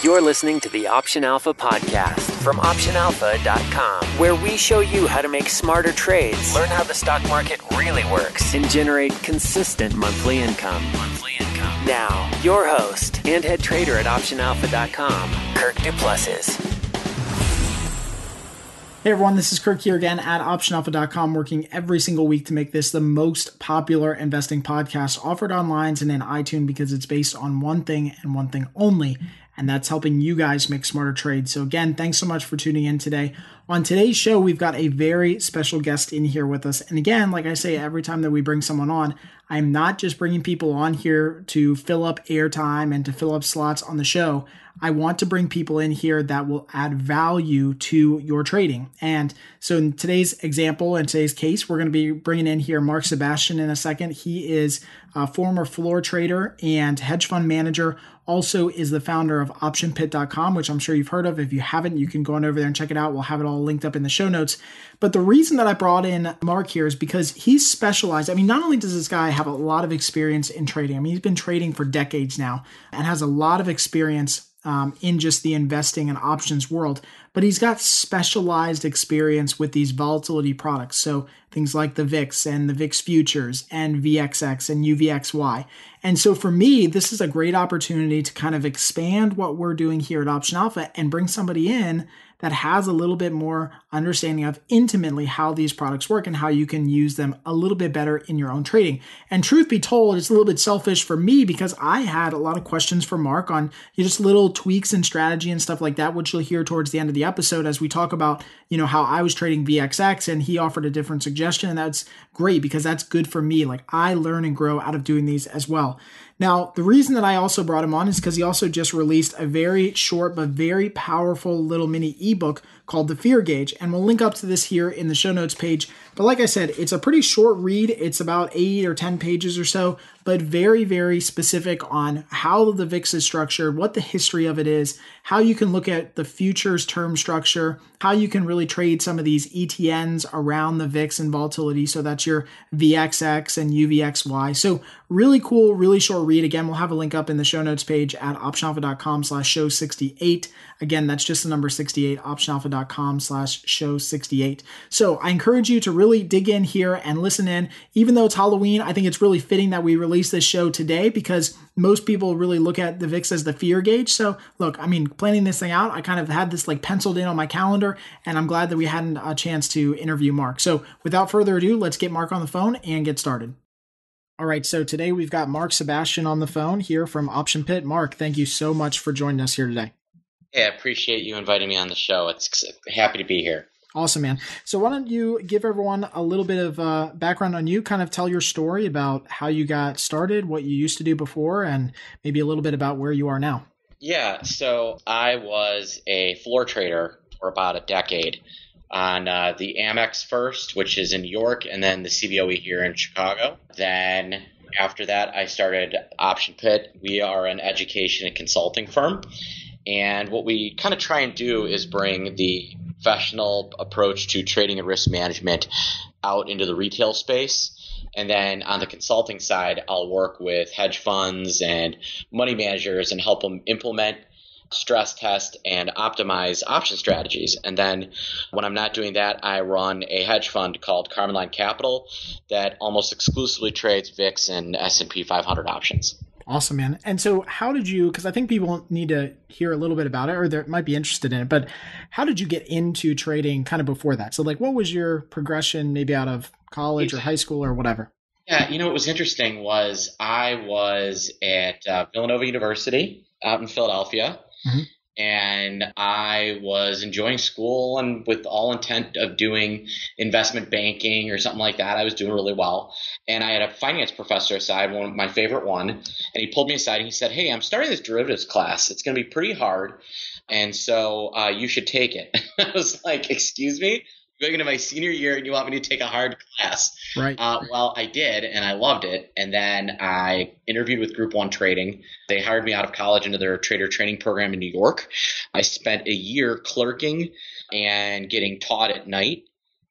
You're listening to the Option Alpha podcast from OptionAlpha.com, where we show you how to make smarter trades, learn how the stock market really works, and generate consistent monthly income. Now, your host and head trader at OptionAlpha.com, Kirk Duplessis. Hey everyone, this is Kirk here again at OptionAlpha.com, working every single week to make this the most popular investing podcast offered online and in iTunes because it's based on one thing and one thing only, and that's helping you guys make smarter trades. So again, thanks so much for tuning in today. On today's show, we've got a very special guest in here with us. And again, like I say, every time that we bring someone on, I'm not just bringing people on here to fill up airtime and to fill up slots on the show. I want to bring people in here that will add value to your trading. And so in today's example, in today's case, we're going to be bringing in here Mark Sebastian in a second. He is a former floor trader and hedge fund manager, also is the founder of OptionPit.com, which I'm sure you've heard of. If you haven't, you can go on over there and check it out. We'll have it all linked up in the show notes. But the reason that I brought in Mark here is because he's specialized. I mean, not only does this guy have a lot of experience in trading, I mean, he's been trading for decades now and has a lot of experience in just the investing and options world, but he's got specialized experience with these volatility products. So things like the VIX and the VIX futures and VXX and UVXY. And so for me, this is a great opportunity to kind of expand what we're doing here at Option Alpha and bring somebody in that has a little bit more understanding of intimately how these products work and how you can use them a little bit better in your own trading. And truth be told, it's a little bit selfish for me because I had a lot of questions for Mark on just little tweaks and strategy and stuff like that, which you'll hear towards the end of the episode as we talk about, how I was trading VXX and he offered a different suggestion. And that's great because that's good for me. Like I learn and grow out of doing these as well. Now, the reason that I also brought him on is because he also just released a very short but very powerful little mini ebook called The Fear Gauge. And we'll link up to this here in the show notes page. But like I said, it's a pretty short read. It's about 8 or 10 pages or so, but very, very specific on how the VIX is structured, what the history of it is, how you can look at the futures term structure, how you can really trade some of these ETNs around the VIX and volatility. So that's your VXX and UVXY. So really cool, really short read. Again, we'll have a link up in the show notes page at optionalpha.com/show68. Again, that's just the number 68, optionalpha.com/show68. So I encourage you to really dig in here and listen in. Even though it's Halloween, I think it's really fitting that we release this show today because most people really look at the VIX as the fear gauge. So look, I mean, planning this thing out, I kind of had this like penciled in on my calendar, and I'm glad that we had a chance to interview Mark. So without further ado, let's get Mark on the phone and get started. All right, so today we've got Mark Sebastian on the phone here from OptionPit. Mark, thank you so much for joining us here today. Yeah, I appreciate you inviting me on the show. It's happy to be here. Awesome, man. So why don't you give everyone a little bit of background on you, kind of tell your story about how you got started, what you used to do before, and maybe a little bit about where you are now. Yeah, so I was a floor trader for about a decade on the Amex first, which is in New York, and then the CBOE here in Chicago. Then after that, I started OptionPit. We are an education and consulting firm. And what we kind of try and do is bring the professional approach to trading and risk management out into the retail space. And then on the consulting side, I'll work with hedge funds and money managers and help them implement, stress test, and optimize option strategies. And then when I'm not doing that, I run a hedge fund called Carbon Line Capital that almost exclusively trades VIX and S&P 500 options. Awesome, man. And so how did you, because I think people need to hear a little bit about it or they might be interested in it, but how did you get into trading kind of before that? So like what was your progression maybe out of college or high school or whatever? Yeah, what was interesting was I was at Villanova University out in Philadelphia. Mm-hmm. And I was enjoying school and with all intent of doing investment banking or something like that. I was doing really well. And I had a finance professor aside, my favorite one, and he pulled me aside and he said, "Hey, I'm starting this derivatives class. It's going to be pretty hard. And so you should take it." I was like, "Excuse me? Going into my senior year and you want me to take a hard class?" Right. Well, I did, and I loved it. And then I interviewed with Group 1 Trading. They hired me out of college into their trader training program in New York. I spent a year clerking and getting taught at night.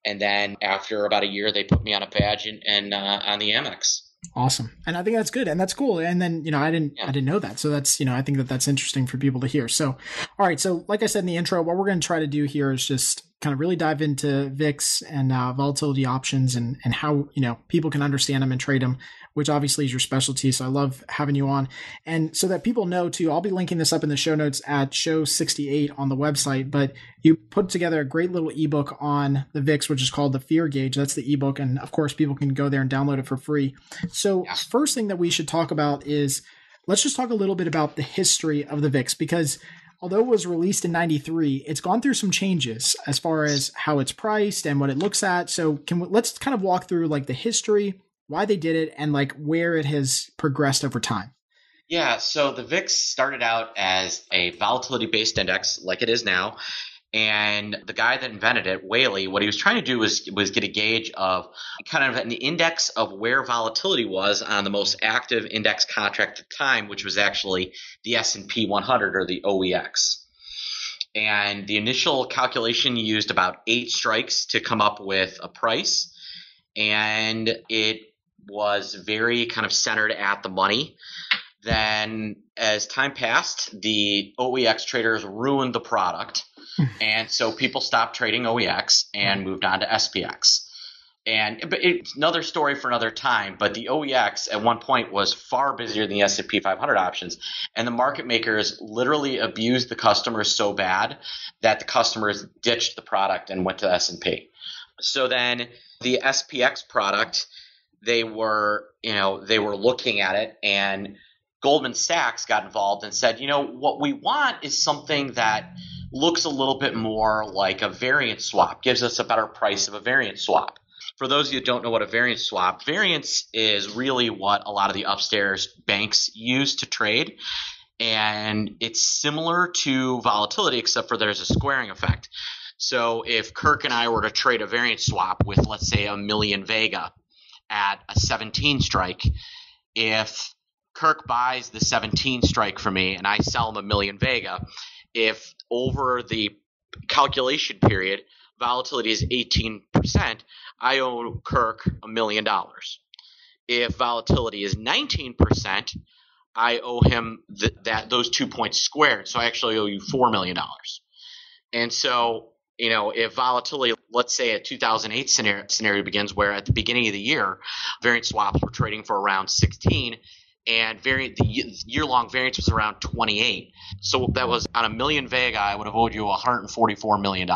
And then after about a year, they put me on a badge and on the Amex. Awesome. And I think that's good. And that's cool. And then, I didn't know that. So that's, I think that that's interesting for people to hear. So, all right. So like I said in the intro, what we're going to try to do here is just kind of really dive into VIX and volatility options and how, people can understand them and trade them, which obviously is your specialty. So I love having you on. And so that people know too, I'll be linking this up in the show notes at Show68 on the website, but you put together a great little ebook on the VIX, which is called the Fear Gauge. That's the ebook. And of course, people can go there and download it for free. So first thing that we should talk about is let's just talk a little bit about the history of the VIX, because although it was released in 93, it's gone through some changes as far as how it's priced and what it looks at. So let's kind of walk through like the history, why they did it, and like where it has progressed over time. Yeah, so the VIX started out as a volatility-based index like it is now. And the guy that invented it, Whaley, what he was trying to do was get a gauge of kind of an index of where volatility was on the most active index contract at the time, which was actually the S&P 100 or the OEX. And the initial calculation used about 8 strikes to come up with a price. And it was very kind of centered at the money. Then as time passed, the OEX traders ruined the product. And so people stopped trading OEX and moved on to SPX. But it's another story for another time. But the OEX at one point was far busier than the S&P 500 options. And the market makers literally abused the customers so bad that the customers ditched the product and went to S&P. So then the SPX product, they were looking at it, and Goldman Sachs got involved and said, what we want is something that looks a little bit more like a variance swap, gives us a better price of a variance swap. For those of you who don't know what a variance swap, variance is really what a lot of the upstairs banks use to trade. And it's similar to volatility, except for there's a squaring effect. So if Kirk and I were to trade a variance swap with, let's say, 1 million Vega at a 17 strike, if Kirk buys the 17 strike for me and I sell him 1 million Vega, if over the calculation period volatility is 18%, I owe Kirk $1 million. If volatility is 19%, I owe him those 2 points squared. So I actually owe you $4 million. And so, if volatility, let's say a 2008 scenario begins where at the beginning of the year, variance swaps were trading for around 16, and the year-long variance was around 28. So that was on 1 million Vega, I would have owed you $144 million.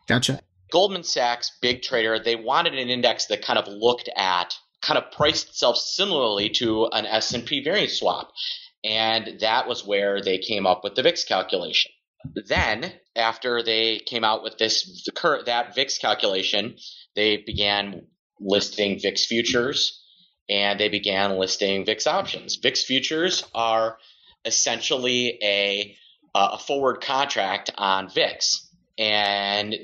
Gotcha. Goldman Sachs, big trader, they wanted an index that kind of priced itself similarly to an S&P variance swap. And that was where they came up with the VIX calculation. Then, after they came out with that VIX calculation, they began listing VIX futures, and they began listing VIX options. VIX futures are essentially a forward contract on VIX, and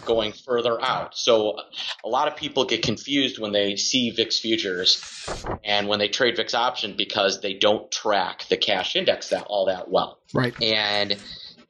going further out. So a lot of people get confused when they see VIX futures and when they trade VIX option because they don't track the cash index all that well. Right. And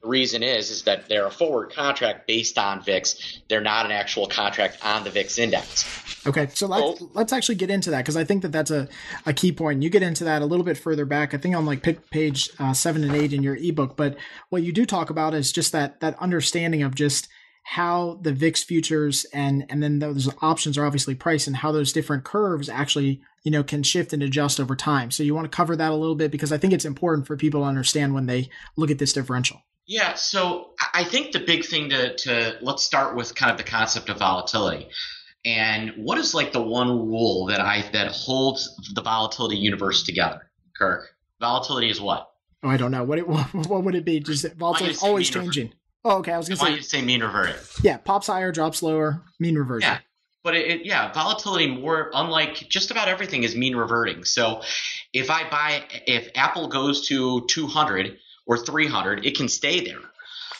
the reason is that they're a forward contract based on VIX. They're not an actual contract on the VIX index. Okay, so let's actually get into that, because I think that that's a key point. You get into that a little bit further back, I think on like page 7 and 8 in your ebook. But what you do talk about is just that understanding of just how the VIX futures and then those options are obviously priced, and how those different curves actually can shift and adjust over time. So you want to cover that a little bit, because I think it's important for people to understand when they look at this differential. Yeah, so I think the big thing to let's start with kind of the concept of volatility. And what is like the one rule that holds the volatility universe together, Kirk? Volatility is what? Oh, I don't know. What would it be? Just volatility is always changing. Oh, okay. I was going to say mean reverting. Yeah, pops higher, drops lower, mean reversion. Yeah. But volatility, more unlike just about everything, is mean reverting. So if Apple goes to 200 or 300, it can stay there.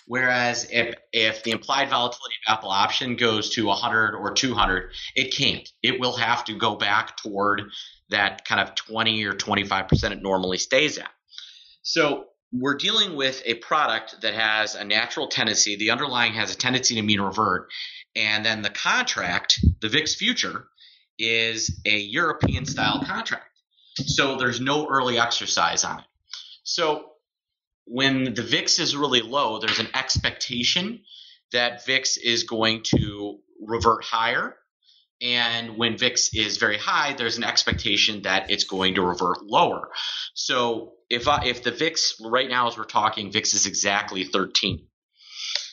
Whereas if the implied volatility of Apple option goes to 100 or 200, it can't. It will have to go back toward that kind of 20 or 25% it normally stays at. So we're dealing with a product that has a natural tendency. The underlying has a tendency to mean revert. And then the contract, the VIX future, is a European style contract. So there's no early exercise on it. So when the VIX is really low, there's an expectation that VIX is going to revert higher. And when VIX is very high, there's an expectation that it's going to revert lower. So if the VIX right now, as we're talking, VIX is exactly 13.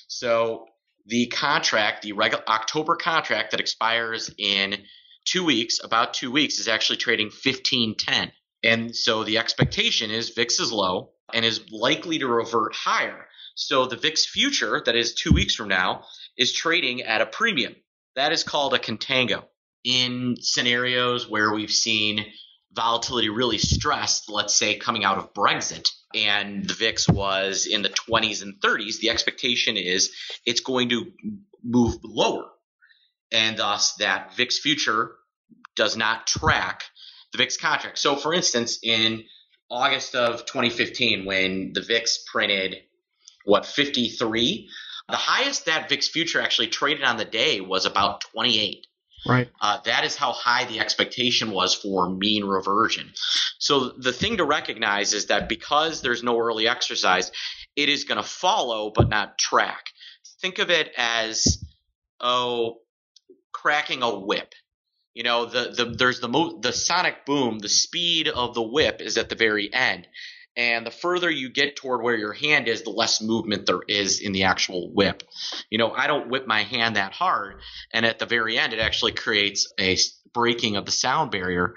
So the contract, the regular October contract that expires in 2 weeks, about 2 weeks, is actually trading 15.10. And so the expectation is VIX is low and is likely to revert higher. So the VIX future, that is 2 weeks from now, is trading at a premium. That is called a contango. In scenarios where we've seen volatility really stressed, let's say coming out of Brexit, and the VIX was in the 20s and 30s, the expectation is it's going to move lower. And thus that VIX future does not track the VIX contract. So for instance, in August of 2015, when the VIX printed, 53, the highest that VIX future actually traded on the day was about 28. Right. That is how high the expectation was for mean reversion. So the thing to recognize is that because there's no early exercise, it is going to follow but not track. Think of it as, cracking a whip. You know, there's the sonic boom, the speed of the whip is at the very end. And the further you get toward where your hand is, the less movement there is in the actual whip. You know, I don't whip my hand that hard, and at the very end, it actually creates a breaking of the sound barrier,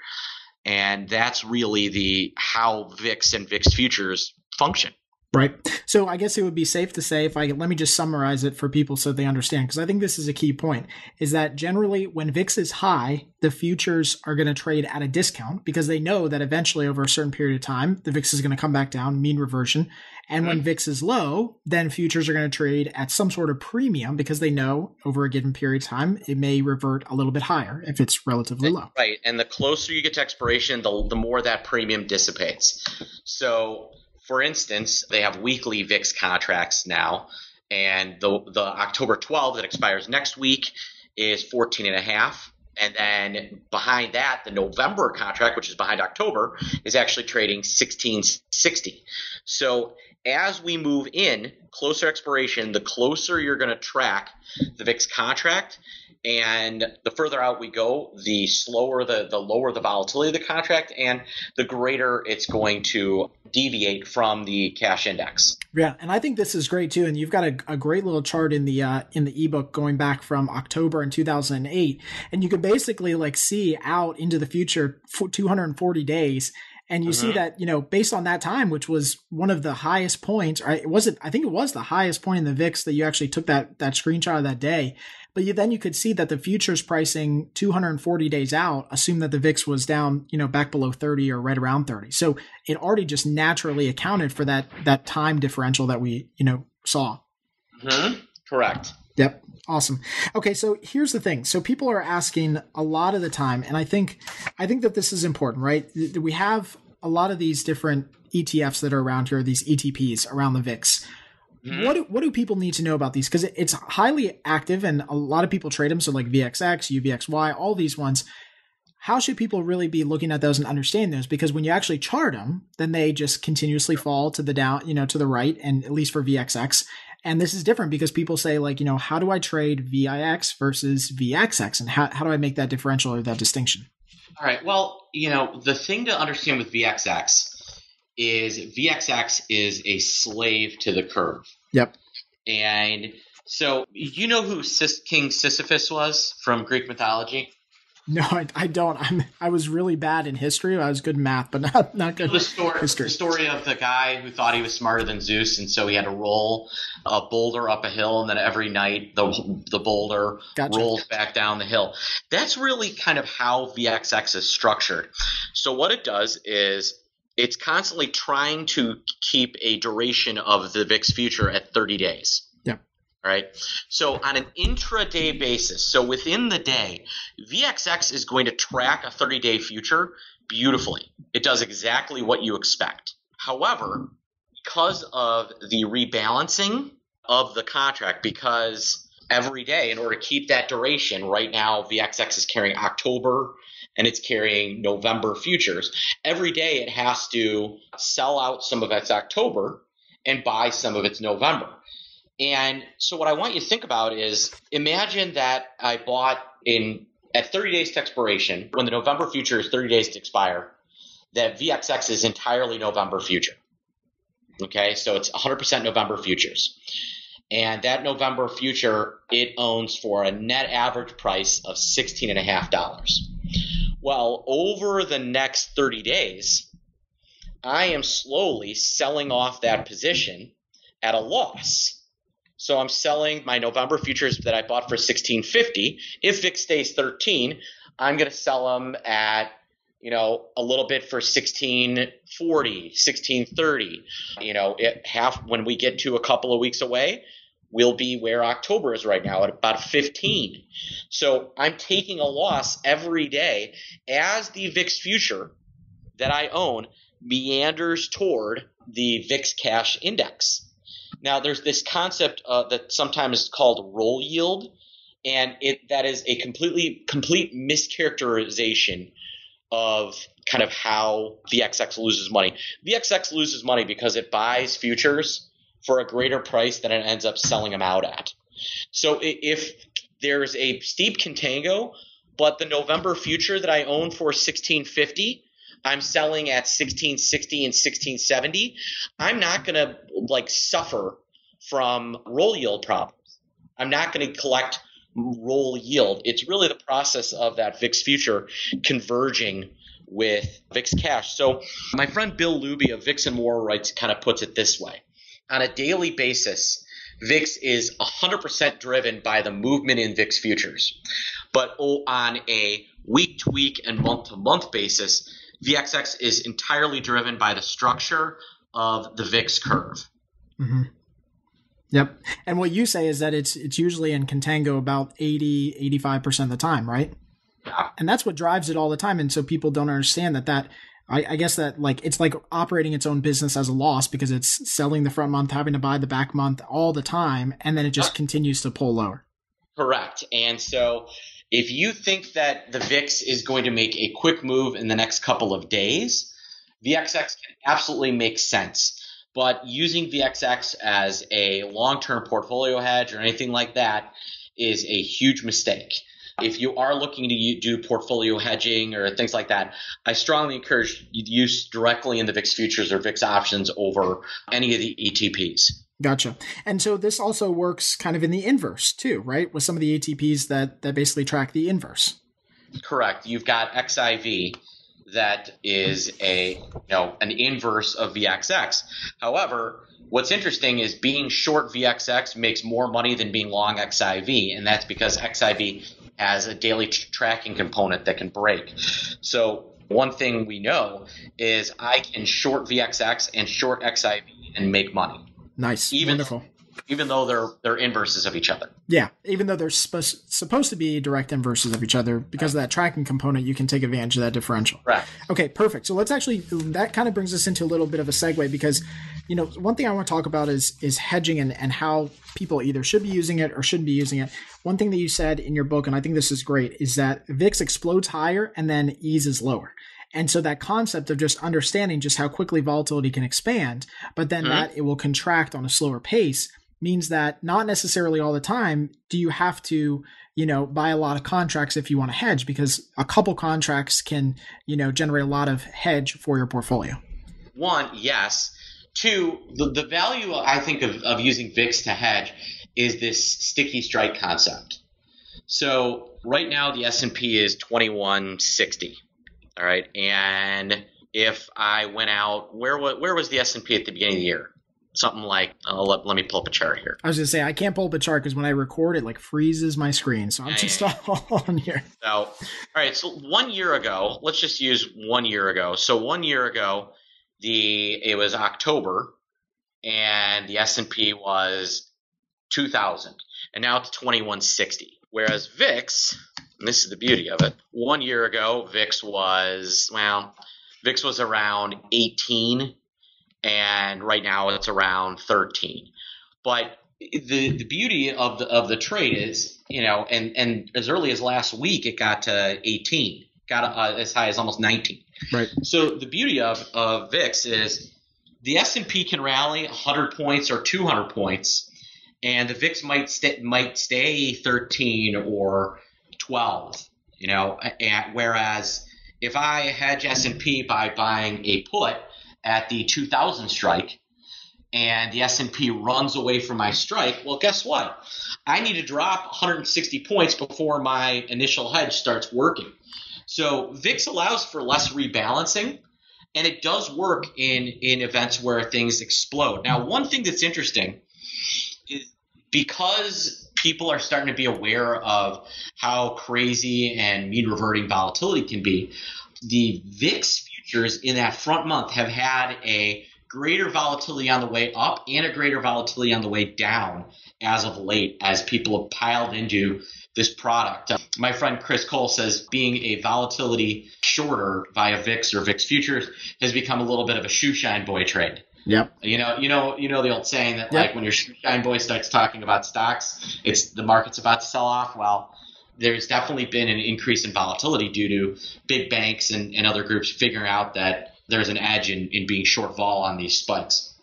and that's really how VIX and VIX futures function. Right. So I guess it would be safe to say, let me just summarize it for people so they understand, because I think this is a key point, is that generally when VIX is high, the futures are going to trade at a discount because they know that eventually over a certain period of time, the VIX is going to come back down, mean reversion. And when VIX is low, then futures are going to trade at some sort of premium because they know over a given period of time, it may revert a little bit higher if it's relatively low. Right. And the closer you get to expiration, the more that premium dissipates. So for instance, they have weekly VIX contracts now, and the October 12th that expires next week is 14.5. And then behind that, the November contract, which is behind October, is actually trading 16.60. So as we move in, closer expiration, the closer you're going to track the VIX contract. And the further out we go, the slower, the lower the volatility of the contract, and the greater it's going to deviate from the cash index. Yeah, and I think this is great too. And you've got a great little chart in the ebook going back from October in 2008, and you could basically see out into the future for 240 days. And you see that, based on that time, which was one of the highest points, right? I think it was the highest point in the VIX that you actually took that screenshot of that day. But then you could see that the futures pricing 240 days out assumed that the VIX was down, back below 30 or right around 30. So it already just naturally accounted for that time differential that we, saw. Correct. Yep. Awesome. Okay. So here's the thing. So people are asking a lot of the time, and I think that this is important, right? We have a lot of these different ETFs that are around here, these ETPs around the VIX. What do people need to know about these? Because it's highly active and a lot of people trade them. So like VXX, UVXY, all these ones. How should people really be looking at those and understand those? Because when you actually chart them, then they just continuously fall to the down, to the right, and at least for VXX. And this is different because people say how do I trade VIX versus VXX? And how do I make that differential or that distinction? All right. Well, the thing to understand with VXX is a slave to the curve. Yep. And so you know who King Sisyphus was from Greek mythology? No, I don't. I was really bad in history. I was good in math, but not good in history. The story of the guy who thought he was smarter than Zeus, and so he had to roll a boulder up a hill, and then every night the boulder rolls back down the hill. That's really kind of how VXX is structured. So what it does is it's constantly trying to keep a duration of the VIX future at 30 days. All right. So on an intraday basis, so within the day, VXX is going to track a 30-day future beautifully. It does exactly what you expect. However, because of the rebalancing of the contract, because every day in order to keep that duration. Right now, VXX is carrying October and it's carrying November futures. Every day it has to sell out some of its October and buy some of its November. And so what I want you to think about is, imagine that I bought at 30 days to expiration, when the November future is 30 days to expire, that VXX is entirely November future. Okay, so it's 100% November futures. And that November future, it owns for a net average price of $16.50. Well, over the next 30 days, I am slowly selling off that position at a loss. So I'm selling my November futures that I bought for $16.50. If VIX stays 13, I'm going to sell them at a little bit for $16.40, $16.30. When we get to a couple of weeks away, we'll be where October is right now at about 15. So I'm taking a loss every day as the VIX future that I own meanders toward the VIX cash index. Now, there's this concept that sometimes is called roll yield, and that is a complete mischaracterization of kind of how VXX loses money. VXX loses money because it buys futures for a greater price than it ends up selling them out at. So if there's a steep contango, but the November future that I own for $16.50, I'm selling at $16.60 and $16.70, I'm not going to suffer from roll yield problems. I'm not going to collect roll yield. It's really the process of that VIX future converging with VIX cash. So my friend Bill Luby of VIX and More kind of puts it this way. On a daily basis, VIX is 100% driven by the movement in VIX futures. But on a week-to-week and month-to-month basis, VXX is entirely driven by the structure of the VIX curve. Mm-hmm. Yep. And what you say is that it's usually in contango about 85% of the time, right? Yeah. And that's what drives it all the time. And so people don't understand that I guess that it's like operating its own business as a loss because it's selling the front month, having to buy the back month all the time, and then it just continues to pull lower. Correct. And so if you think that the VIX is going to make a quick move in the next couple of days, VXX can absolutely make sense. But using VXX as a long-term portfolio hedge or anything like that is a huge mistake. If you are looking to do portfolio hedging or things like that, I strongly encourage you to use directly in the VIX futures or VIX options over any of the ETPs. Gotcha. And so this also works kind of in the inverse too, right? With some of the ETPs that basically track the inverse. Correct. You've got XIV that is an inverse of VXX. However, what's interesting is being short VXX makes more money than being long XIV, and that's because XIV has a daily tracking component that can break. So one thing we know is I can short VXX and short XIV and make money. Nice. Wonderful. Even though they're inverses of each other. Yeah, even though they're supposed to be direct inverses of each other, because of that tracking component, you can take advantage of that differential. Right. Okay, perfect. So that kind of brings us into a little bit of a segue because, one thing I want to talk about is hedging and how people either should be using it or shouldn't be using it. One thing that you said in your book, and I think this is great, is that VIX explodes higher and then eases lower. And so that concept of just understanding just how quickly volatility can expand, but then that it will contract on a slower pace means that not necessarily all the time do you have to, buy a lot of contracts if you want to hedge, because a couple contracts can, generate a lot of hedge for your portfolio. One, yes. Two, the value I think of using VIX to hedge is this sticky strike concept. So right now the S&P is 2160. All right. And if I went out, where was the S&P at the beginning of the year? Something like, let me pull up a chart here. I was going to say, I can't pull up a chart because when I record, it freezes my screen. So I'm just on here. So, all right. So 1 year ago, let's just use 1 year ago. So 1 year ago, it was October and the S&P was 2000 and now it's 2160. Whereas VIX, and this is the beauty of it, 1 year ago, VIX was around 18. And right now it's around 13. But the beauty of the trade is, and as early as last week, it got to 18, got as high as almost 19. Right. So the beauty of VIX is the S&P can rally 100 points or 200 points, and the VIX might stay 13 or 12. Whereas if I hedge S&P by buying a put at the 2000 strike, and the S&P runs away from my strike, well, guess what? I need to drop 160 points before my initial hedge starts working. So VIX allows for less rebalancing, and it does work in events where things explode. Now, one thing that's interesting is because people are starting to be aware of how crazy and mean reverting volatility can be, the VIX futures in that front month have had a greater volatility on the way up and a greater volatility on the way down as of late, as people have piled into this product. My friend Chris Cole says being a volatility shorter via VIX or VIX futures has become a little bit of a shoe shine boy trade. Yep. You know the old saying that like when your shoe shine boy starts talking about stocks, it's the market's about to sell off. Well, there's definitely been an increase in volatility due to big banks and other groups figuring out that there's an edge in being short vol on these spikes.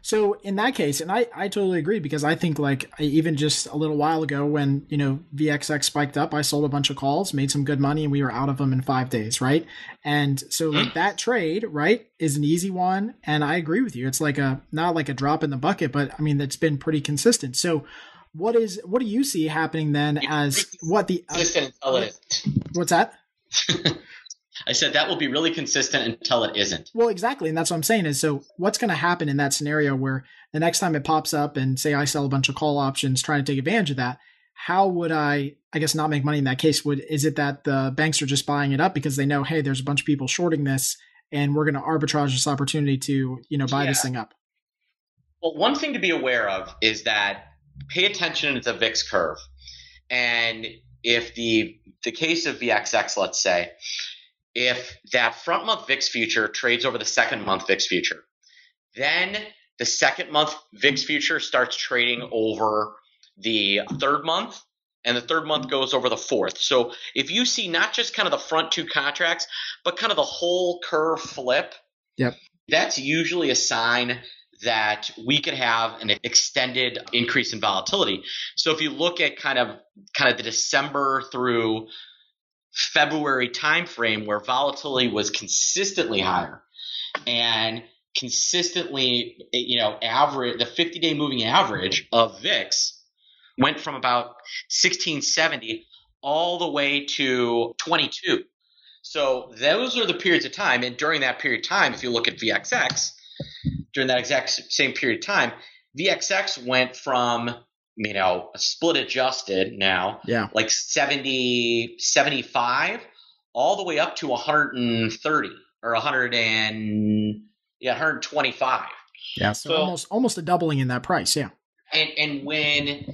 So in that case, and I totally agree, because I think even just a little while ago when, VXX spiked up, I sold a bunch of calls, made some good money, and we were out of them in 5 days, right? And so that trade, right, is an easy one. And I agree with you. It's not like a drop in the bucket, but I mean, that's been pretty consistent. So what do you see happening then as what the consistent until it isn't? What's that? I said that will be really consistent until it isn't. Well, exactly. And that's what I'm saying is, so what's going to happen in that scenario where the next time it pops up and say I sell a bunch of call options trying to take advantage of that, how would I guess, not make money in that case? Is it that the banks are just buying it up because they know, hey, there's a bunch of people shorting this and we're going to arbitrage this opportunity to, buy this thing up? Well, one thing to be aware of is that pay attention to the VIX curve. And if the case of VXX, let's say, if that front month VIX future trades over the second month VIX future, then the second month VIX future starts trading over the third month, and the third month goes over the fourth. So if you see not just kind of the front two contracts, but kind of the whole curve flip, that's usually a sign that we could have an extended increase in volatility. So if you look at kind of the December through February timeframe where volatility was consistently higher and consistently, average, the 50-day moving average of VIX went from about 1670 all the way to 22. So those are the periods of time. And during that period of time, if you look at VXX, during that exact same period of time, VXX went from split adjusted now, like 70, 75, all the way up to 130 or 125. Yeah, so almost a doubling in that price, yeah. And when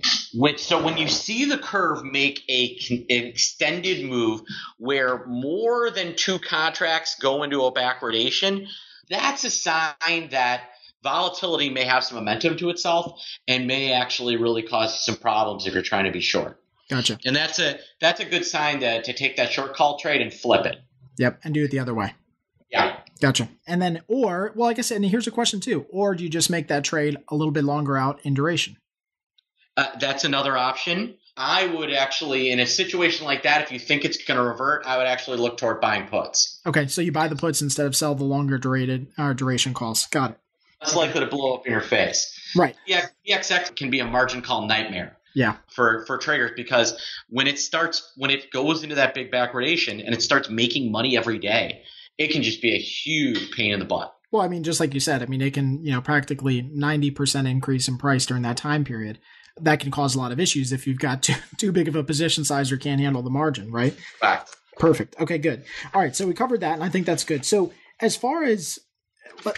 you see the curve make an extended move where more than two contracts go into a backwardation, that's a sign that volatility may have some momentum to itself and may actually really cause some problems if you're trying to be short. Gotcha. And that's a good sign to take that short call trade and flip it. Yep, and do it the other way. Yeah. Gotcha. And then, like I said, and here's a question too, or do you just make that trade a little bit longer out in duration? That's another option. I would actually, in a situation like that, if you think it's going to revert, I would actually look toward buying puts. Okay, so you buy the puts instead of sell the longer duration calls. Got it. It's likely to blow up in your face. Right. Yeah, VXX can be a margin call nightmare. Yeah. For traders, because when it goes into that big backwardation and it starts making money every day, it can just be a huge pain in the butt. Well, I mean, just like you said, I mean, it can, practically 90% increase in price during that time period. That can cause a lot of issues if you've got too big of a position size or can't handle the margin, right? Right. Perfect. Okay, good. All right, so we covered that, and I think that's good. So as far as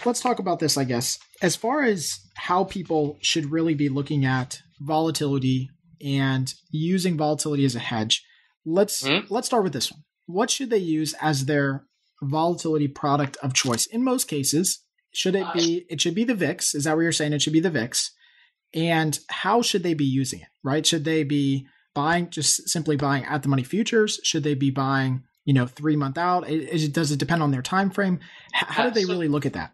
let's talk about this, I guess. As far as how people should really be looking at volatility and using volatility as a hedge, let's start with this one. What should they use as their volatility product of choice? In most cases, it should be the VIX? Is that what you're saying? It should be the VIX. And how should they be using it, right? Should they be buying, just simply buying at the money futures? Should they be buying, 3 month out? Does it depend on their time frame? How do they really look at that?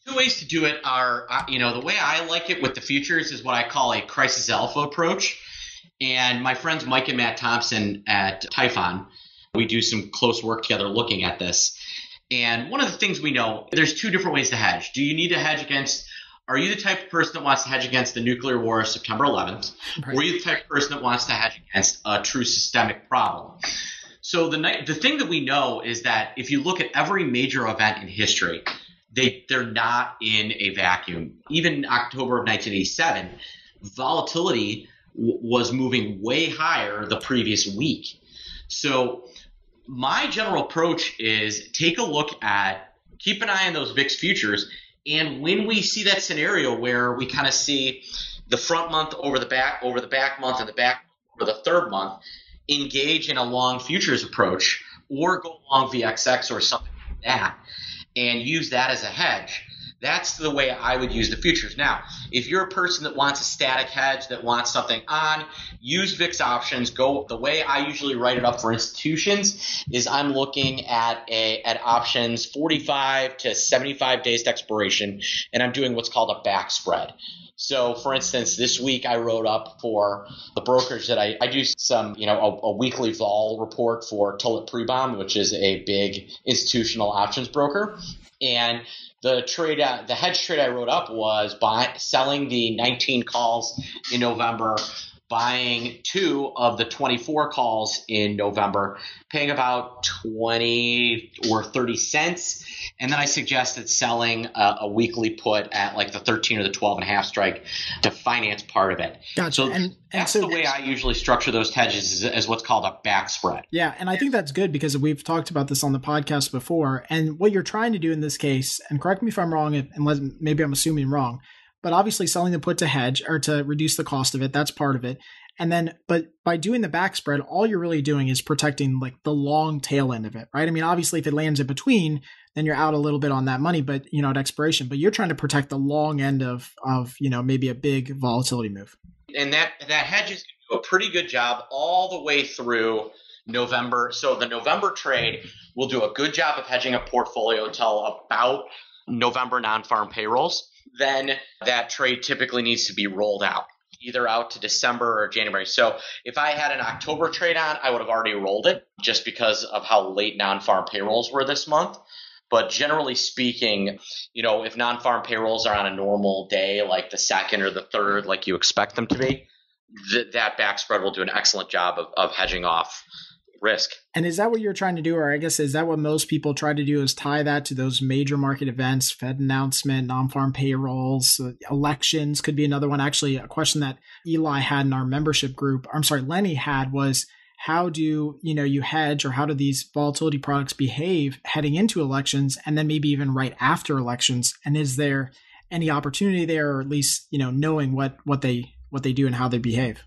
Two ways to do it are, the way I like it with the futures is what I call a crisis alpha approach. And my friends Mike and Matt Thompson at Typhon, we do some close work together looking at this. And one of the things we know, there's two different ways to hedge. Do you need to hedge against, are you the type of person that wants to hedge against the nuclear war of September 11th? Right. Or are you the type of person that wants to hedge against a true systemic problem? So the thing that we know is that if you look at every major event in history, they're not in a vacuum. Even in October of 1987, volatility was moving way higher the previous week. So my general approach is keep an eye on those VIX futures. And when we see that scenario where we kind of see the front month over the back month and the back over the third month, engage in a long futures approach or go long VXX or something like that and use that as a hedge. That's the way I would use the futures. Now, if you're a person that wants a static hedge, that wants something on, use VIX options. The way I usually write it up for institutions is I'm looking at options 45 to 75 days to expiration, and I'm doing what's called a back spread. So, for instance, this week I wrote up for the brokerage that I do some, a weekly vol report for Tulip Prebom, which is a big institutional options broker. And the hedge trade I wrote up was selling the 19 calls in November, buying 2 of the 24 calls in November, paying about 20 or 30 cents. And then I suggested selling a weekly put at like the 13 or the 12.5 strike to finance part of it. Gotcha. So that's the way I usually structure those hedges is what's called a back spread. Yeah, and I think that's good because we've talked about this on the podcast before. And what you're trying to do in this case, and correct me if I'm wrong, unless maybe I'm assuming wrong, but obviously selling the put to hedge or to reduce the cost of it, that's part of it. And then, but by doing the back spread, all you're really doing is protecting like the long tail end of it, right? I mean, obviously if it lands in between, then you're out a little bit on that money, but at expiration, but you're trying to protect the long end of maybe a big volatility move. And that hedge is going to do a pretty good job all the way through November. So the November trade will do a good job of hedging a portfolio until about November non-farm payrolls. Then that trade typically needs to be rolled out, either out to December or January. So if I had an October trade on, I would have already rolled it just because of how late non-farm payrolls were this month. But generally speaking, if non-farm payrolls are on a normal day, like the second or the third, like you expect them to be, that back spread will do an excellent job of hedging off risk. And is that what you're trying to do? Or I guess, is that what most people try to do, is tie that to those major market events, Fed announcement, non-farm payrolls, elections could be another one. Actually, a question that Eli had in our membership group, Lenny had, was how do you hedge, or how do these volatility products behave heading into elections and then maybe even right after elections? And is there any opportunity there, or at least, knowing what they do and how they behave?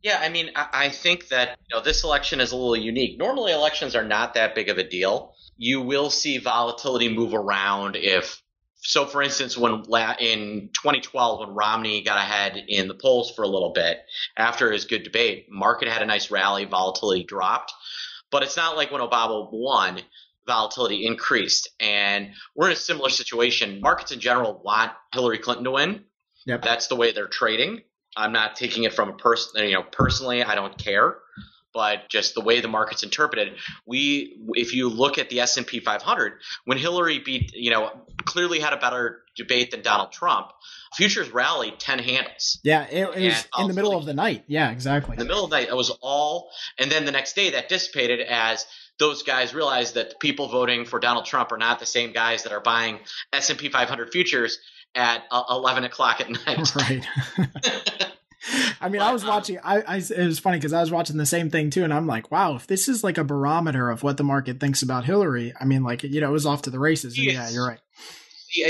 Yeah, I mean, I think that this election is a little unique. Normally, elections are not that big of a deal. You will see volatility move around so, for instance, in 2012, when Romney got ahead in the polls for a little bit after his good debate, market had a nice rally, volatility dropped. But it's not like when Obama won, volatility increased. And we're in a similar situation. Markets in general want Hillary Clinton to win. Yep. That's the way they're trading. I'm not taking it from a person, personally, I don't care. But just the way the market's interpreted, if you look at the S&P 500, when Hillary clearly had a better debate than Donald Trump, futures rallied 10 handles. Yeah, it was in the middle of the night. Yeah, exactly. In the middle of the night, it was all, and then the next day that dissipated as those guys realized that the people voting for Donald Trump are not the same guys that are buying S&P 500 futures at 11 o'clock at night. Right. I mean, I was watching, it was funny because I was watching the same thing too. And I'm like, wow, if this is like a barometer of what the market thinks about Hillary, I mean, it was off to the races. And yeah, you're right.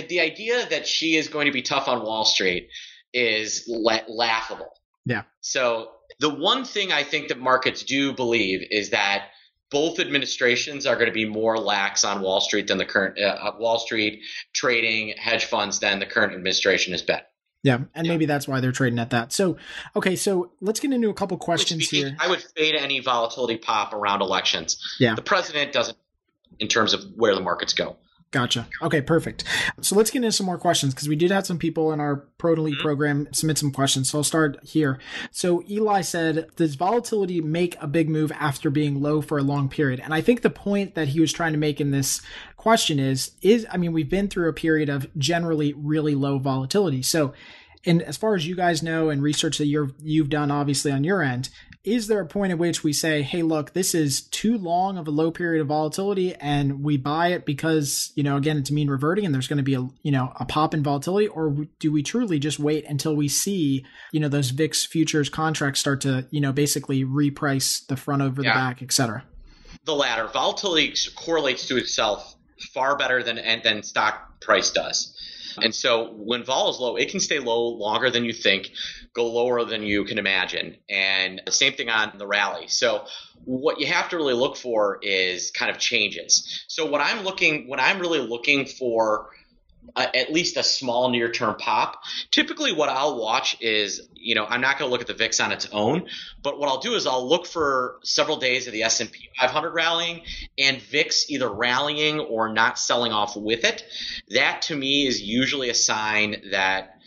The idea that she is going to be tough on Wall Street is laughable. Yeah. So the one thing I think that markets do believe is that both administrations are going to be more lax on Wall Street than the current Wall Street trading hedge funds than the current administration has been. Yeah, and maybe that's why they're trading at that. So, okay, so let's get into a couple questions here. I would fade any volatility pop around elections. Yeah. The president doesn't in terms of where the markets go. Gotcha. Okay, perfect. So let's get into some more questions because we did have some people in our Pro to Lead program submit some questions. So I'll start here. So Eli said, does volatility make a big move after being low for a long period? And I think the point that he was trying to make in this question is, I mean, we've been through a period of generally really low volatility. So, and as far as you guys know and research that you've done obviously on your end, is there a point at which we say, hey, look, this is too long of a low period of volatility and we buy it because, again, it's mean reverting and there's going to be a pop in volatility? Or do we truly just wait until we see, those VIX futures contracts start to, basically reprice the front over the back, et cetera? The latter. Volatility correlates to itself far better than stock price does. And so when vol is low, it can stay low longer than you think, go lower than you can imagine. And the same thing on the rally. So what you have to really look for is kind of changes. So when I'm really looking for at least a small near-term pop, typically what I'll watch is, I'm not going to look at the VIX on its own, but what I'll do is I'll look for several days of the S&P 500 rallying and VIX either rallying or not selling off with it. That to me is usually a sign that,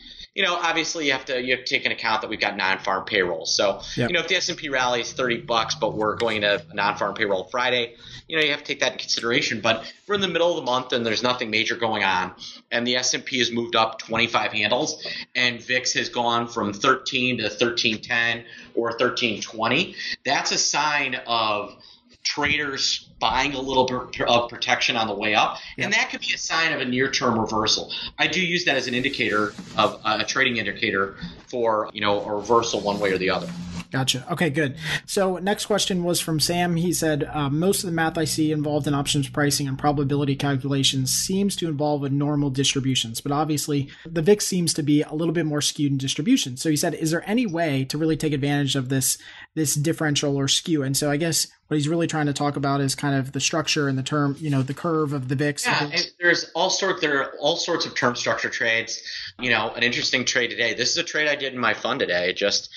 obviously you have to take into account that we've got non-farm payrolls. So, if the S&P rallies $30, but we're going to non-farm payroll Friday, you have to take that in consideration. But if we're in the middle of the month and there's nothing major going on, and the S&P has moved up 25 handles, and VIX has gone from 13 to 1310 or 1320, that's a sign of traders buying a little bit of protection on the way up, and that could be a sign of a near-term reversal. I do use that as an indicator of a trading indicator for a reversal one way or the other. Gotcha. Okay, good. So next question was from Sam. He said, most of the math I see involved in options pricing and probability calculations seems to involve a normal distributions, but obviously the VIX seems to be a little bit more skewed in distribution. So he said, is there any way to really take advantage of this differential or skew? And so I guess what he's really trying to talk about is kind of the structure and the term, the curve of the VIX. Yeah, there are all sorts of term structure trades. An interesting trade today. This is a trade I did in my fund today, just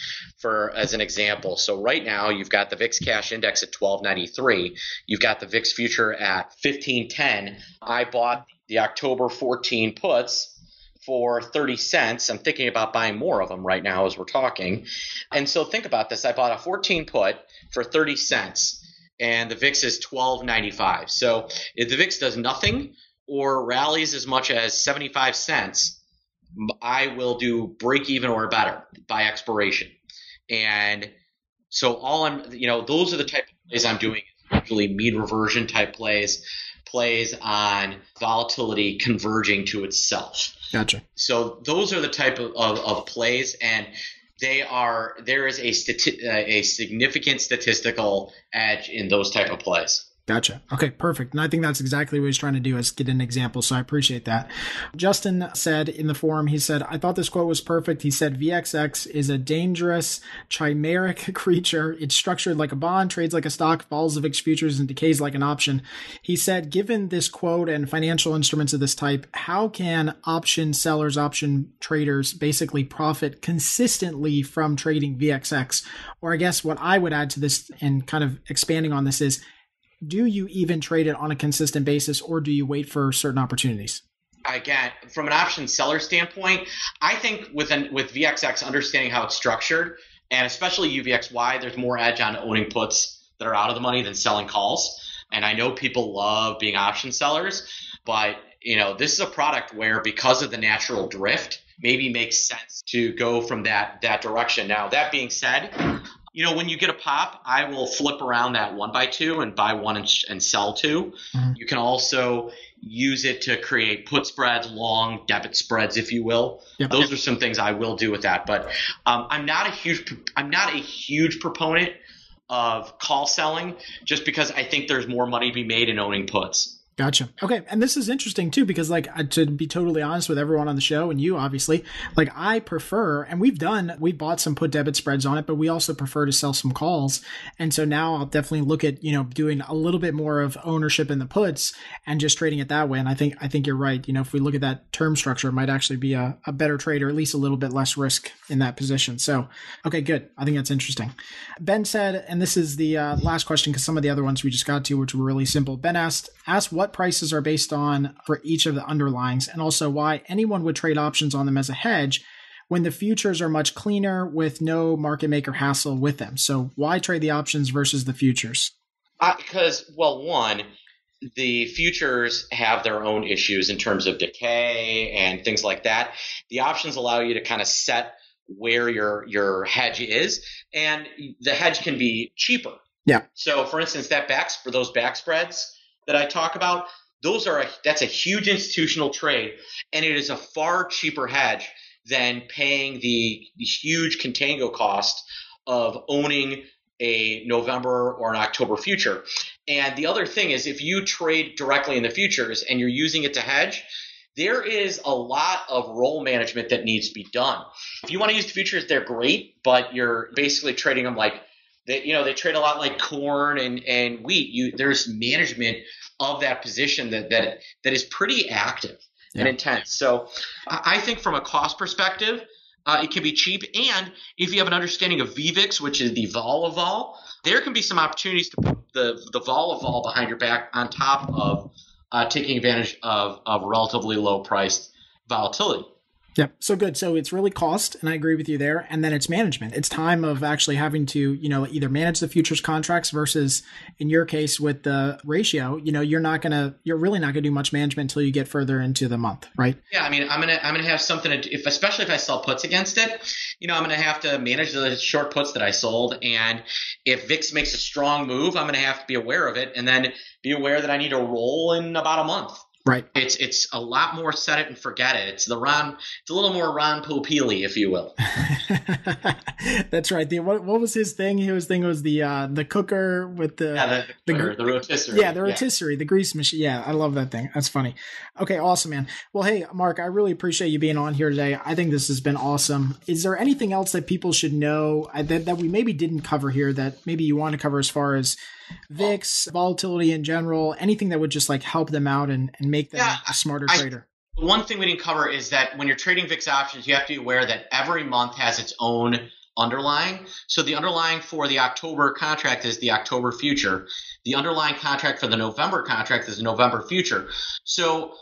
as an example. So right now you've got the VIX cash index at 1293. You've got the VIX future at 1510. I bought the October 14 puts for 30 cents. I'm thinking about buying more of them right now as we're talking. And so think about this. I bought a 14 put for 30 cents and the VIX is 1295. So if the VIX does nothing or rallies as much as 75 cents, I will do break even or better by expiration. And so those are the type of plays I'm doing, usually mean reversion type plays on volatility converging to itself. Gotcha. So those are the type of plays, and there is a significant statistical edge in those type of plays. Gotcha. Okay, perfect. And I think that's exactly what he's trying to do, is get an example. So I appreciate that. Justin said in the forum, he said, I thought this quote was perfect. He said, VXX is a dangerous, chimeric creature. It's structured like a bond, trades like a stock, follows the VIX futures, and decays like an option. He said, given this quote and financial instruments of this type, how can option sellers, option traders basically profit consistently from trading VXX? Or I guess what I would add to this and kind of expanding on this is, do you even trade it on a consistent basis, or do you wait for certain opportunities? Again, from an option seller standpoint, I think with VXX, understanding how it's structured, and especially UVXY, there's more edge on owning puts that are out of the money than selling calls. And I know people love being option sellers, but this is a product where, because of the natural drift, maybe makes sense to go from that direction. Now, that being said, when you get a pop, I will flip around that 1x2 and buy one and sell two. Mm-hmm. You can also use it to create put spreads, long debit spreads, if you will. Yep. Those are some things I will do with that. But I'm not a huge proponent of call selling, just because I think there's more money to be made in owning puts. Gotcha. Okay. And this is interesting too, because like to be totally honest with everyone on the show and you obviously, like I prefer, and we've bought some put debit spreads on it, but we also prefer to sell some calls. And so now I'll definitely look at, doing a little bit more of ownership in the puts and just trading it that way. And I think you're right. If we look at that term structure, it might actually be a better trade, or at least a little bit less risk in that position. So, okay, good. I think that's interesting. Ben said, and this is the last question because some of the other ones we just got to, which were really simple. Ben asked what prices are based on for each of the underlyings, and also why anyone would trade options on them as a hedge when the futures are much cleaner with no market maker hassle with them. So why trade the options versus the futures? Because, well, one, the futures have their own issues in terms of decay and things like that. The options allow you to kind of set where your hedge is, and the hedge can be cheaper. Yeah. So, for instance, those back spreads that I talk about, that's a huge institutional trade, and it is a far cheaper hedge than paying the huge contango cost of owning a November or an October future. And the other thing is, if you trade directly in the futures and you're using it to hedge, there is a lot of roll management that needs to be done. If you want to use the futures, they're great, but you're basically trading them like they trade a lot like corn and wheat. There's management of that position that is pretty active and intense. So I think from a cost perspective, it can be cheap. And if you have an understanding of VIX, which is the vol of vol, there can be some opportunities to put the vol of vol behind your back on top of taking advantage of relatively low priced volatility. Yep. So good. So it's really cost, and I agree with you there. And then it's management. It's time of actually having to, either manage the futures contracts versus, in your case with the ratio, you're really not gonna do much management until you get further into the month, right? Yeah. I mean, I'm gonna have something to do, especially if I sell puts against it. I'm gonna have to manage the short puts that I sold, and if VIX makes a strong move, I'm gonna have to be aware of it, and then be aware that I need to roll in about a month. Right. It's a lot more set it and forget it. It's a little more Ron Popeili, if you will. That's right. What was his thing? His thing was the cooker with the rotisserie. Yeah, the rotisserie, the grease machine. Yeah, I love that thing. That's funny. Okay, awesome, man. Well, hey, Mark, I really appreciate you being on here today. I think this has been awesome. Is there anything else that people should know that we maybe didn't cover here that maybe you want to cover as far as VIX, volatility in general, anything that would just like help them out and make them a smarter trader? One thing we didn't cover is that when you're trading VIX options, you have to be aware that every month has its own underlying. So the underlying for the October contract is the October future. The underlying contract for the November contract is the November future. So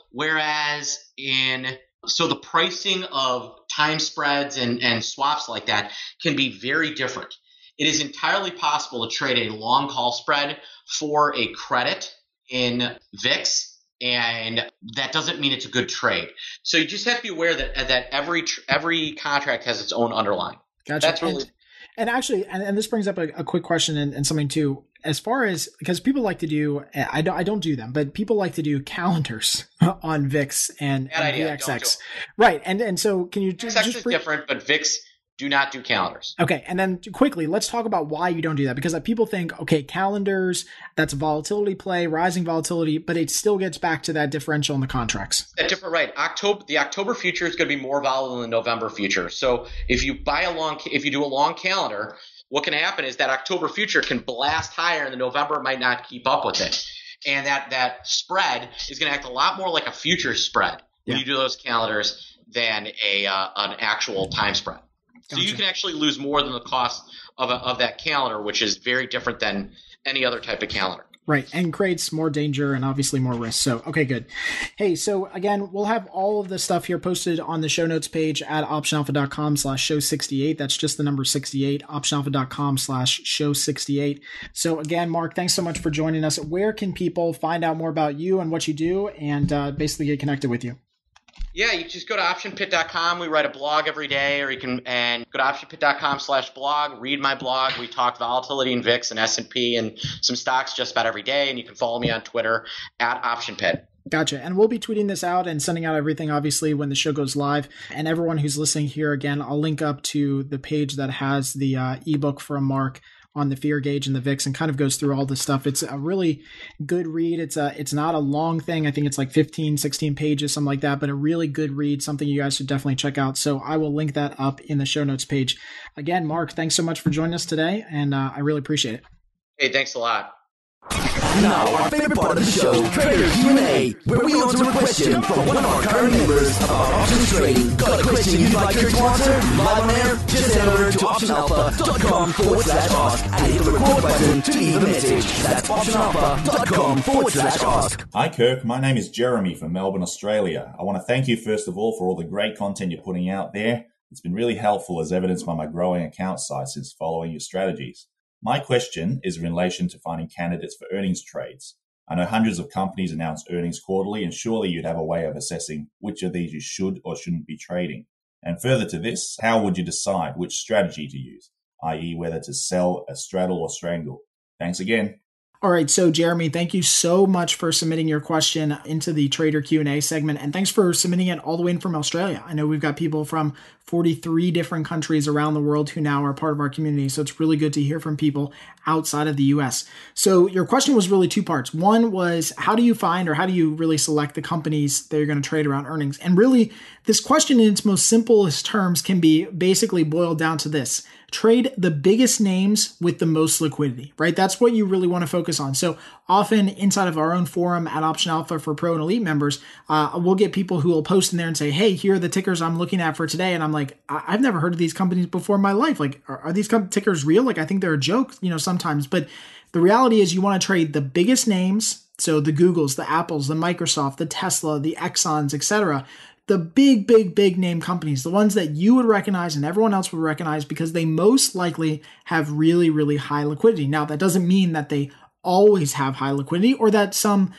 so the pricing of time spreads and swaps like that can be very different. It is entirely possible to trade a long call spread for a credit in VIX, and that doesn't mean it's a good trade. So you just have to be aware that every contract has its own underlying. Gotcha. That's really and actually, and this brings up a quick question and something too. As far as, because people like to do, I don't do them, but people like to do calendars on VIX and VXX. Right. And so can you just is different, but VIX do not do calendars. Okay. And then quickly, let's talk about why you don't do that. Because people think, okay, calendars, that's a volatility play, rising volatility, but it still gets back to that differential in the contracts. Right. The October future is going to be more volatile than the November future. So if you do a long calendar, what can happen is that October future can blast higher and the November might not keep up with it. And that spread is going to act a lot more like a future spread when you do those calendars than an actual time spread. So you can actually lose more than the cost of that calendar, which is very different than any other type of calendar. Right. And creates more danger and obviously more risk. So, okay, good. Hey, so again, we'll have all of the stuff here posted on the show notes page at optionalpha.com/show68. That's just the number 68, optionalpha.com/show68. So again, Mark, thanks so much for joining us. Where can people find out more about you and what you do and basically get connected with you? Yeah, you just go to OptionPit.com. We write a blog every day, or you can go to OptionPit.com/blog, read my blog. We talk volatility and VIX and S&P and some stocks just about every day. And you can follow me on Twitter at OptionPit. Gotcha. And we'll be tweeting this out and sending out everything, obviously, when the show goes live. And everyone who's listening here, again, I'll link up to the page that has the ebook from Mark on the fear gauge and the VIX and kind of goes through all this stuff. It's a really good read. It's not a long thing. I think it's like 15, 16 pages, something like that, but a really good read, something you guys should definitely check out. So I will link that up in the show notes page. Again, Mark, thanks so much for joining us today, and I really appreciate it. Hey, thanks a lot. Now, our favorite part of the show, Trader Q&A, where we answer a question from one of our current members about options trading. Got a question you'd like her to answer? Live on air? Just head over to optionalpha.com/ask and hit the record button to leave a message. That's optionalpha.com/ask. Hi, Kirk. My name is Jeremy from Melbourne, Australia. I want to thank you, first of all, for all the great content you're putting out there. It's been really helpful, as evidenced by my growing account size since following your strategies. My question is in relation to finding candidates for earnings trades. I know hundreds of companies announce earnings quarterly, and surely you'd have a way of assessing which of these you should or shouldn't be trading. And further to this, how would you decide which strategy to use, i.e. whether to sell, straddle, or strangle? Thanks again. All right, so Jeremy, thank you so much for submitting your question into the Trader Q&A segment, and thanks for submitting it all the way in from Australia. I know we've got people from 43 different countries around the world who now are part of our community, so it's really good to hear from people outside of the US. So your question was really two parts. One was, how do you find or how do you really select the companies that you're going to trade around earnings? And really, this question in its most simplest terms can be basically boiled down to this. Trade the biggest names with the most liquidity, right? That's what you really want to focus on. So often inside of our own forum at Option Alpha for Pro and Elite members, we'll get people who will post in there and say, hey, here are the tickers I'm looking at for today. And I'm like, I've never heard of these companies before in my life. Like, are these tickers real? Like, I think they're a joke, sometimes. But the reality is you want to trade the biggest names. So the Googles, the Apples, the Microsoft, the Tesla, the Exxons, etc. The big name companies, the ones that you would recognize and everyone else would recognize because they most likely have really, really high liquidity. Now, that doesn't mean that they always have high liquidity or that some,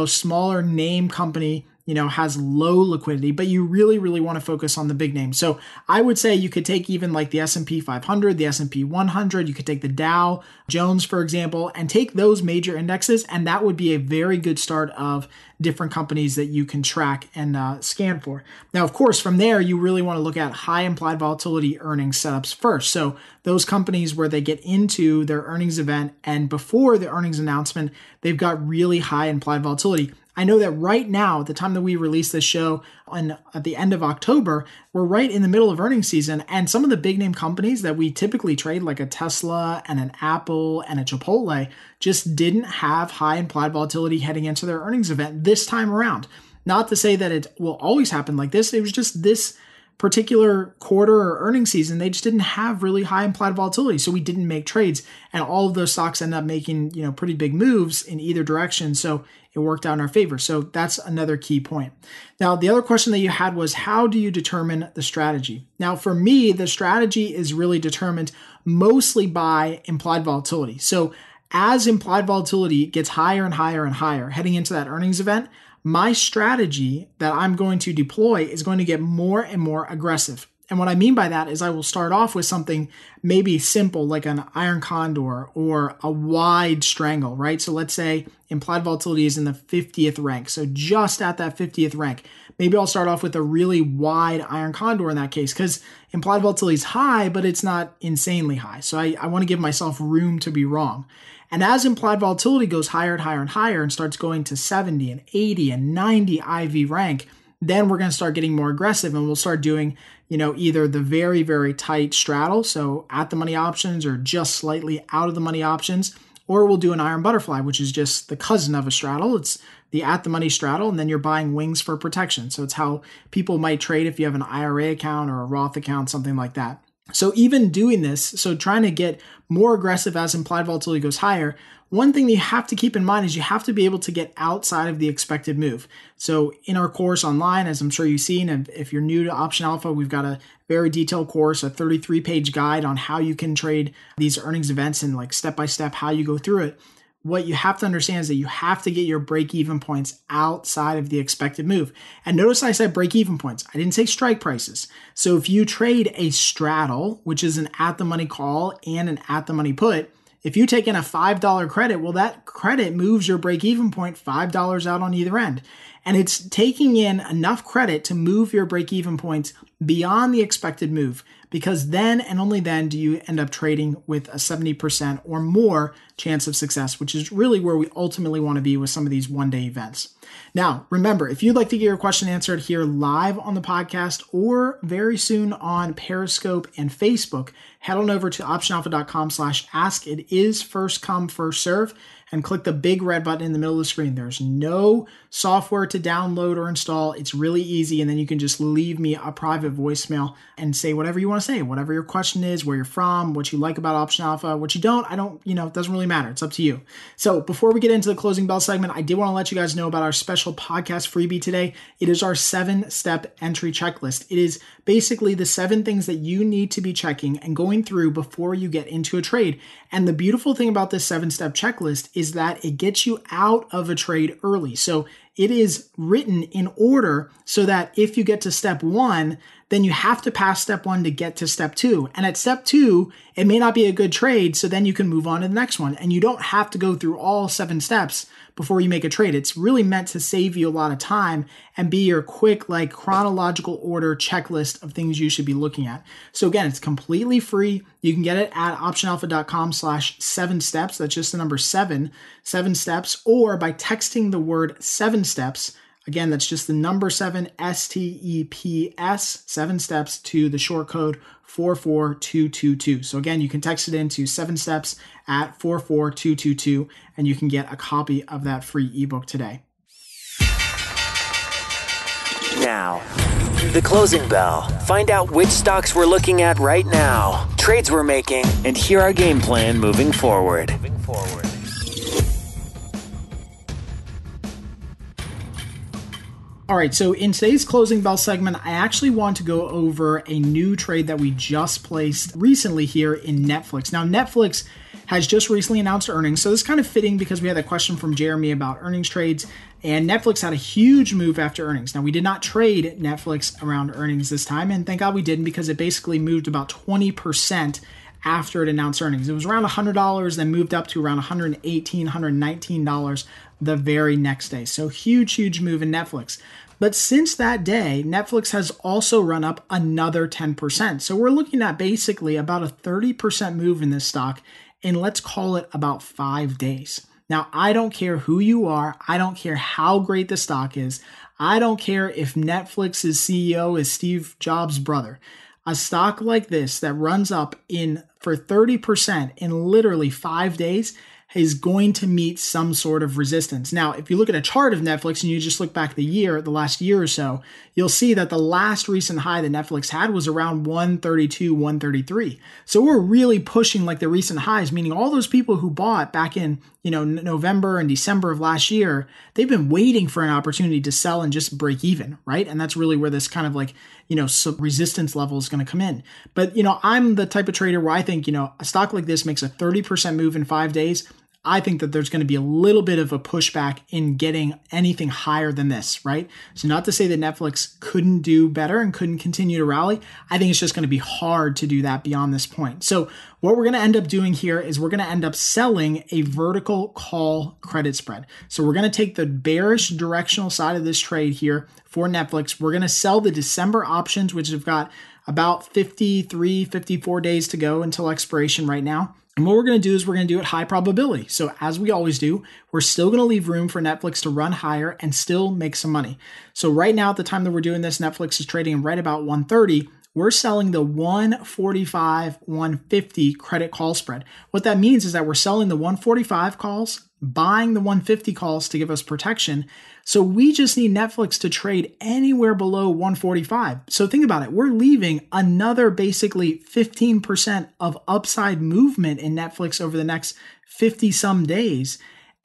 smaller name company, has low liquidity, but you really, really want to focus on the big names. So I would say you could take even like the S&P 500, the S&P 100, you could take the Dow Jones, for example, and take those major indexes. And that would be a very good start of different companies that you can track and scan for. Now, of course, from there, you really want to look at high implied volatility earnings setups first. So those companies where they get into their earnings event and before the earnings announcement, they've got really high implied volatility. I know that right now, at the time that we release this show at the end of October, we're right in the middle of earnings season. And some of the big name companies that we typically trade, like a Tesla and an Apple and a Chipotle, just didn't have high implied volatility heading into their earnings event this time around. Not to say that it will always happen like this. It was just this particular quarter or earnings season, they just didn't have really high implied volatility. So we didn't make trades. And all of those stocks end up making, pretty big moves in either direction. So it worked out in our favor. So that's another key point. Now, the other question that you had was, how do you determine the strategy? Now, for me, the strategy is really determined mostly by implied volatility. So as implied volatility gets higher and higher and higher heading into that earnings event, my strategy that I'm going to deploy is going to get more and more aggressive. And what I mean by that is I will start off with something maybe simple like an iron condor or a wide strangle, right? So let's say implied volatility is in the 50th rank. So just at that 50th rank, maybe I'll start off with a really wide iron condor in that case because implied volatility is high, but it's not insanely high. So I want to give myself room to be wrong. And as implied volatility goes higher and higher and higher and starts going to 70 and 80 and 90 IV rank, then we're going to start getting more aggressive and we'll start doing, either the very, very tight straddle, so at the money options or just slightly out of the money options, or we'll do an iron butterfly, which is just the cousin of a straddle. It's the at the money straddle, and then you're buying wings for protection. So it's how people might trade if you have an IRA account or a Roth account, something like that. So even doing this, so trying to get more aggressive as implied volatility goes higher, one thing that you have to keep in mind is you have to be able to get outside of the expected move. So in our course online, as I'm sure you've seen, and if you're new to Option Alpha, we've got a very detailed course, a 33-page guide on how you can trade these earnings events and like step-by-step how you go through it. What you have to understand is that you have to get your break-even points outside of the expected move. And notice I said break-even points. I didn't say strike prices. So if you trade a straddle, which is an at-the-money call and an at-the-money put, if you take in a $5 credit, well, that credit moves your break-even point $5 out on either end. And it's taking in enough credit to move your break-even points beyond the expected move. because then and only then do you end up trading with a 70% or more chance of success, which is really where we ultimately want to be with some of these one-day events. Now, remember, if you'd like to get your question answered here live on the podcast or very soon on Periscope and Facebook, head on over to optionalpha.com/ask. It is first come, first serve, and click the big red button in the middle of the screen. There's no software to download or install. It's really easy, and then you can just leave me a private voicemail and say whatever you want to say, whatever your question is, where you're from, what you like about Option Alpha, what you don't. It doesn't really matter. It's up to you. So before we get into the closing bell segment, I did want to let you guys know about our special podcast freebie today. It is our 7-step entry checklist. It is basically the 7 things that you need to be checking and going through before you get into a trade. And the beautiful thing about this 7-step checklist is that it gets you out of a trade early. So it is written in order so that if you get to step 1, then you have to pass step 1 to get to step 2. And at step 2, it may not be a good trade, so then you can move on to the next one. And you don't have to go through all 7 steps before you make a trade. It's really meant to save you a lot of time and be your quick, chronological order checklist of things you should be looking at. So again, it's completely free. You can get it at optionalpha.com/7steps. That's just the number 7 steps, or by texting the word 7 steps. Again, that's just the number 7, STEPS, 7 steps, to the short code 44222. So again, you can text it into 7 steps at 44222, and you can get a copy of that free ebook today. Now, the closing bell. Find out which stocks we're looking at right now, trades we're making, and hear our game plan moving forward. All right, so in today's closing bell segment, I actually want to go over a new trade that we just placed recently here in Netflix. Now, Netflix has just recently announced earnings, so this is kind of fitting because we had a question from Jeremy about earnings trades, and Netflix had a huge move after earnings. Now, we did not trade Netflix around earnings this time, and thank God we didn't, because it basically moved about 20% after it announced earnings. It was around $100, then moved up to around $118, $119 the very next day. So huge move in Netflix. But since that day, Netflix has also run up another 10%. So we're looking at basically about a 30% move in this stock in, let's call it, about 5 days. Now, I don't care who you are. I don't care how great the stock is. I don't care if Netflix's CEO is Steve Jobs' brother. A stock like this that runs up for 30% in literally 5 days is going to meet some sort of resistance. Now, if you look at a chart of Netflix and you just look back the last year or so, you'll see that the last recent high that Netflix had was around 132, 133. So we're really pushing the recent highs, meaning all those people who bought back in, November and December of last year, they've been waiting for an opportunity to sell and just break even, right? And that's really where this kind of resistance level is going to come in. But, I'm the type of trader where I think, a stock like this makes a 30% move in 5 days. I think that there's going to be a little bit of a pushback in getting anything higher than this, right? So not to say that Netflix couldn't do better and couldn't continue to rally. I think it's just going to be hard to do that beyond this point. So what we're going to end up doing here is we're going to end up selling a vertical call credit spread. So we're going to take the bearish directional side of this trade here for Netflix. We're going to sell the December options, which have got about 53, 54 days to go until expiration right now. And what we're going to do is we're going to do it high probability. So as we always do, we're still going to leave room for Netflix to run higher and still make some money. So right now, at the time that we're doing this, Netflix is trading right about 130. We're selling the 145, 150 credit call spread. What that means is that we're selling the 145 calls, buying the 150 calls to give us protection. So we just need Netflix to trade anywhere below 145. So think about it. We're leaving another basically 15% of upside movement in Netflix over the next 50 some days.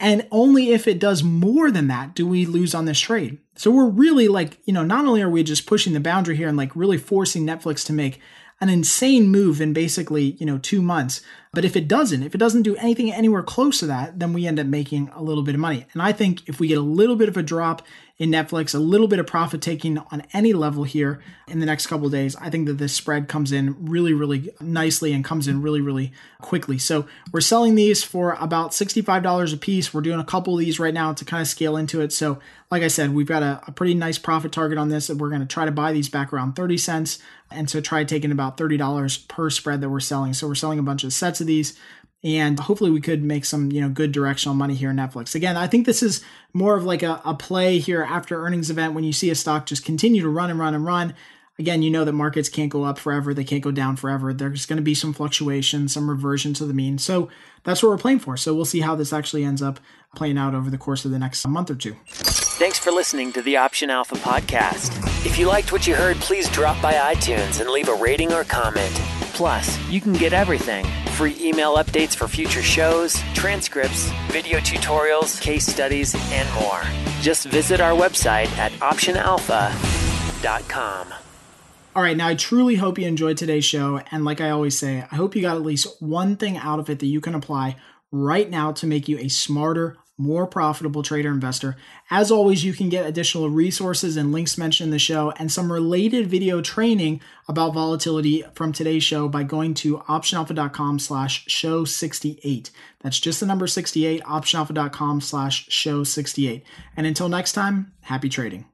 And only if it does more than that do we lose on this trade. So we're really not only are we just pushing the boundary here and really forcing Netflix to make an insane move in basically, 2 months. But if it doesn't do anything anywhere close to that, then we end up making a little bit of money. And I think if we get a little bit of a drop in Netflix, a little bit of profit taking on any level here in the next couple of days. I think that this spread comes in really, really nicely and comes in really, really quickly. So we're selling these for about $65 a piece. We're doing a couple of these right now to kind of scale into it. So like I said, we've got a pretty nice profit target on this, and we're going to try to buy these back around 30 cents. And so try taking about $30 per spread that we're selling. So we're selling a bunch of sets of these, and hopefully we could make some, good directional money here in Netflix. Again, I think this is more of like a play here after earnings event when you see a stock just continue to run and run and run. Again, you know that markets can't go up forever. They can't go down forever. There's going to be some fluctuation, some reversion to the mean. So that's what we're playing for. So we'll see how this actually ends up playing out over the course of the next month or two. Thanks for listening to the Option Alpha podcast. If you liked what you heard, please drop by iTunes and leave a rating or comment. Plus, you can get everything: free email updates for future shows, transcripts, video tutorials, case studies, and more. Just visit our website at OptionAlpha.com. All right, now I truly hope you enjoyed today's show. And like I always say, I hope you got at least one thing out of it that you can apply right now to make you a smarter, more profitable trader investor. As always, you can get additional resources and links mentioned in the show and some related video training about volatility from today's show by going to optionalpha.com/show68. That's just the number 68, optionalpha.com/show68. And until next time, happy trading.